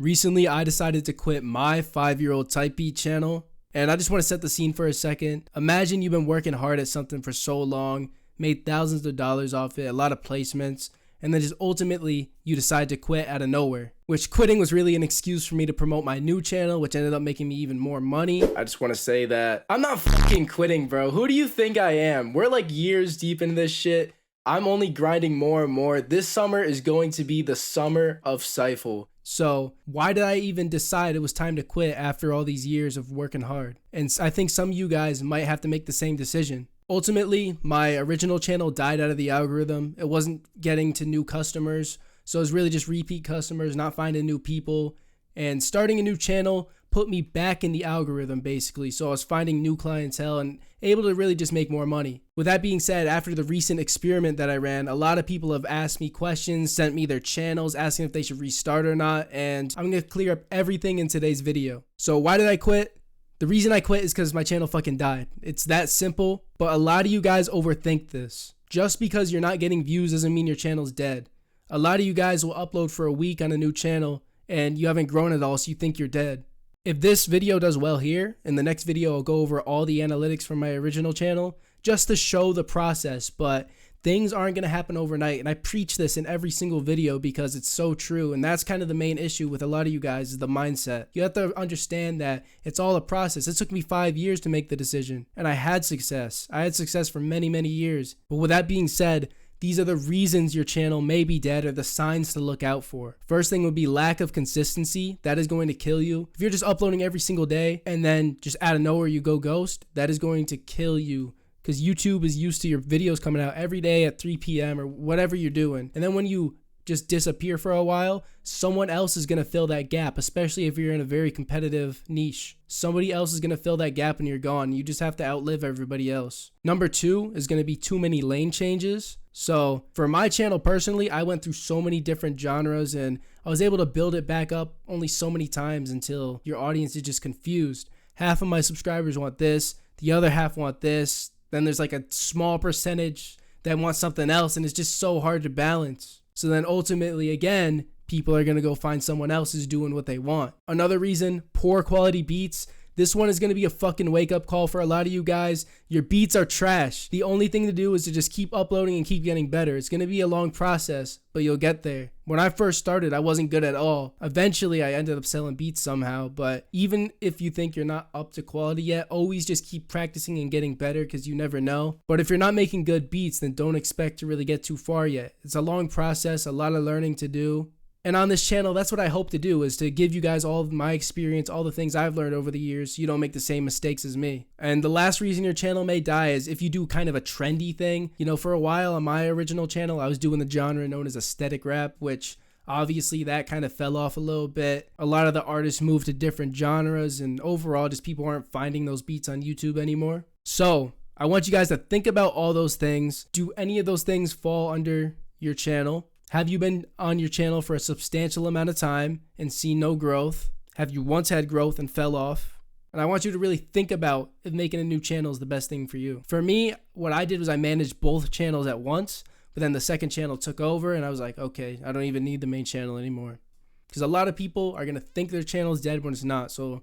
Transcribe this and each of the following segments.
Recently, I decided to quit my 5-year-old type beat channel, and I just want to set the scene for a second. Imagine you've been working hard at something for so long, made thousands of dollars off it, a lot of placements, and then just ultimately you decide to quit out of nowhere. Which quitting was really an excuse for me to promote my new channel, which ended up making me even more money. I just want to say that I'm not fucking quitting, bro. Who do you think I am? We're like years deep into this shit. I'm only grinding more and more. This summer is going to be the summer of Cypher. So why did I even decide it was time to quit after all these years of working hard? And I think some of you guys might have to make the same decision. Ultimately, my original channel died out of the algorithm. It wasn't getting to new customers. So it was really just repeat customers, not finding new people. And starting a new channel put me back in the algorithm, basically. So I was finding new clientele and able to really just make more money. With that being said, after the recent experiment that I ran, a lot of people have asked me questions, sent me their channels, asking if they should restart or not. And I'm going to clear up everything in today's video. So why did I quit? The reason I quit is because my channel fucking died. It's that simple, but a lot of you guys overthink this. Just because you're not getting views doesn't mean your channel's dead. A lot of you guys will upload for a week on a new channel and you haven't grown at all, so you think you're dead. If this video does well here, in the next video I'll go over all the analytics from my original channel just to show the process, but things aren't going to happen overnight, and I preach this in every single video because it's so true, and that's kind of the main issue with a lot of you guys is the mindset. You have to understand that it's all a process. It took me 5 years to make the decision, and I had success. I had success for many, many years. But with that being said, these are the reasons your channel may be dead or the signs to look out for. First thing would be lack of consistency. That is going to kill you. If you're just uploading every single day and then just out of nowhere you go ghost, that is going to kill you because YouTube is used to your videos coming out every day at 3 p.m. or whatever you're doing. And then when you just disappear for a while, someone else is going to fill that gap, especially if you're in a very competitive niche. Somebody else is going to fill that gap when you're gone. You just have to outlive everybody else. Number 2 is going to be too many lane changes. So for my channel personally, I went through so many different genres and I was able to build it back up only so many times until your audience is just confused. Half of my subscribers want this, the other half want this. Then there's like a small percentage that want something else, and it's just so hard to balance. So then ultimately, again, people are going to go find someone else who's doing what they want. Another reason, poor quality beats. This one is going to be a fucking wake-up call for a lot of you guys. Your beats are trash. The only thing to do is to just keep uploading and keep getting better. It's going to be a long process, but you'll get there. When I first started, I wasn't good at all. Eventually, I ended up selling beats somehow, but even if you think you're not up to quality yet, always just keep practicing and getting better because you never know. But if you're not making good beats, then don't expect to really get too far yet. It's a long process, a lot of learning to do. And on this channel, that's what I hope to do, is to give you guys all of my experience, all the things I've learned over the years, so you don't make the same mistakes as me. And the last reason your channel may die is if you do kind of a trendy thing. You know, for a while on my original channel, I was doing the genre known as aesthetic rap, which obviously that kind of fell off a little bit. A lot of the artists moved to different genres, and overall, just people aren't finding those beats on YouTube anymore. So I want you guys to think about all those things. Do any of those things fall under your channel? Have you been on your channel for a substantial amount of time and seen no growth? Have you once had growth and fell off? And I want you to really think about if making a new channel is the best thing for you. For me, what I did was I managed both channels at once, but then the second channel took over and I was like, okay, I don't even need the main channel anymore. Because a lot of people are going to think their channel is dead when it's not. So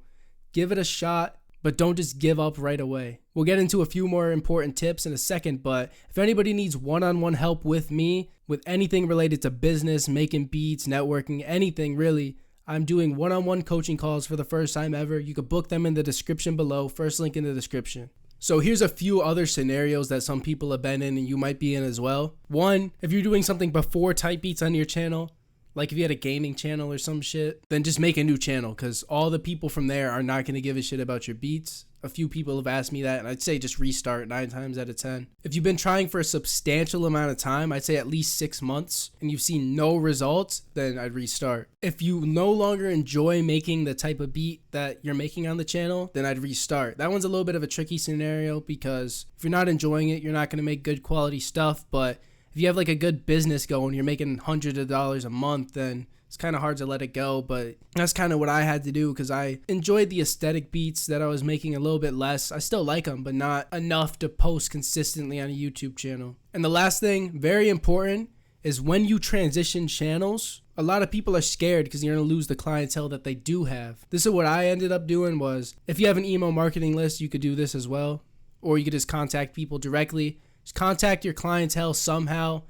give it a shot, but don't just give up right away. We'll get into a few more important tips in a second, but if anybody needs one-on-one help with me, with anything related to business, making beats, networking, anything really, I'm doing one-on-one coaching calls for the first time ever. You could book them in the description below, first link in the description. So here's a few other scenarios that some people have been in and you might be in as well. One, if you're doing something before type beats on your channel, like if you had a gaming channel or some shit, then just make a new channel because all the people from there are not going to give a shit about your beats. A few people have asked me that, and I'd say just restart 9 times out of 10. If you've been trying for a substantial amount of time, I'd say at least 6 months, and you've seen no results, then I'd restart. If you no longer enjoy making the type of beat that you're making on the channel, then I'd restart. That one's a little bit of a tricky scenario because if you're not enjoying it, you're not going to make good quality stuff, but if you have like a good business going, you're making hundreds of dollars a month, then it's kind of hard to let it go. But that's kind of what I had to do because I enjoyed the aesthetic beats that I was making a little bit less. I still like them, but not enough to post consistently on a YouTube channel. And the last thing, very important, is when you transition channels, A lot of people are scared because you're going to lose the clientele that they do have. This is what I ended up doing was, if you have an email marketing list, you could do this as well. Or you could just contact people directly. Just contact your clientele somehow.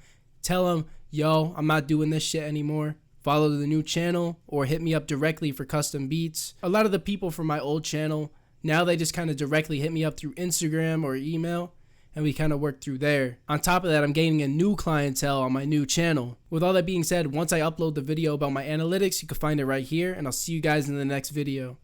Tell them, yo, I'm not doing this shit anymore. Follow the new channel or hit me up directly for custom beats. A lot of the people from my old channel, now they just kind of directly hit me up through Instagram or email, and we kind of work through there. On top of that, I'm gaining a new clientele on my new channel. With all that being said, once I upload the video about my analytics, you can find it right here, and I'll see you guys in the next video.